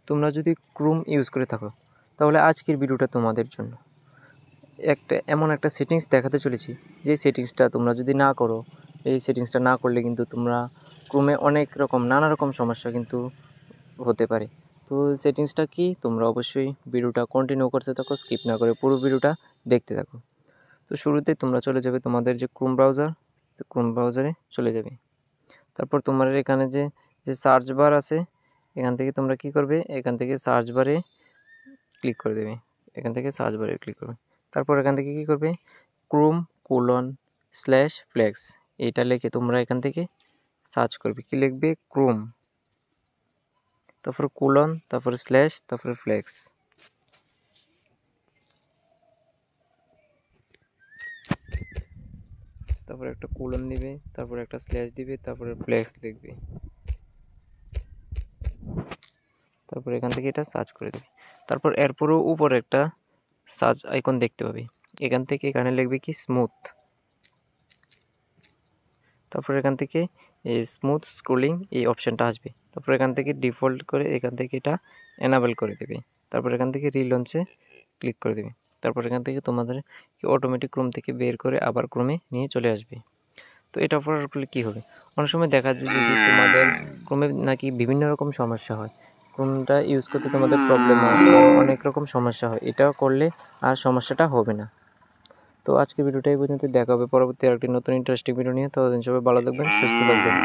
তোমরা যদি Chrome use করে থাকো তাহলে আজকের ভিডিওটা তোমাদের জন্য। এমন একটা সেটিংস দেখাতে চলেছি, যে সেটিংসটা তোমরা যদি না করো, এই সেটিংসটা না করলে কিন্তু তোমরা ক্রোমে অনেক রকম নানা রকম সমস্যা কিন্তু হতে পারে। তো সেটিংসটা কি, তোমরা অবশ্যই ভিডিওটা কন্টিনিউ করতে থাকো, স্কিপ না করে পুরো ভিডিওটা দেখতে থাকো। তো শুরুতে তোমরা চলে যাবে তোমাদের যে ক্রোম ব্রাউজার, তো ক্রোম ব্রাউজারে চলে যাবে। তারপর তোমার এখানে যে সার্চ বার আছে, এখান থেকে তোমরা কি করবে, এখান থেকে সার্চ বারে ক্লিক করে দেবে। এখান থেকে সার্চ বারে ক্লিক করবে। তারপর এখান থেকে কি করবে, ক্রোম:/ফ্লেক্স এটা লিখে তোমরা এখান থেকে সার্চ করবে। কি লিখবে, ক্রোম, তারপর কোলন, তারপর স্ল্যাশ, তারপরে ফ্লেক্স। তারপর একটা কোলন দিবে, তারপর একটা স্ল্যাশ দিবে, তারপরে ফ্লেক্স লিখবে। তারপর এখান থেকে এটা সার্চ করে দেবে। তারপর এরপরও উপরে একটা সার্চ আইকন দেখতে পাবে, এখান থেকে এখানে লিখবে কি স্মুথ। তারপর এখান থেকে এই স্মুথ স্ক্রোলিং এই অপশানটা আসবে। তারপর এখান থেকে ডিফল্ট করে এখান থেকে এটা এনাবেল করে দেবে। তারপর এখান থেকে রিলঞ্চে ক্লিক করে দেবে। তারপর এখান থেকে তোমাদের অটোমেটিক ক্রোম থেকে বের করে আবার ক্রোমে নিয়ে চলে আসবে। তো এটা করার ফলে কী হবে, অনেক সময় দেখা যায় যদি তোমাদের ক্রোমে নাকি বিভিন্ন রকম সমস্যা হয়, ক্রোমটা ইউজ করতে তোমাদের প্রবলেম হয়, অনেক রকম সমস্যা হয়, এটা করলে আর সমস্যাটা হবে না। তো আজকে ভিডিওটা এই পর্যন্ত, দেখা হবে পরবর্তী আরেকটি নতুন ইন্টারেস্টিং ভিডিও নিয়ে। ততদিন সবাই ভালো থাকবেন, সুস্থ থাকবেন।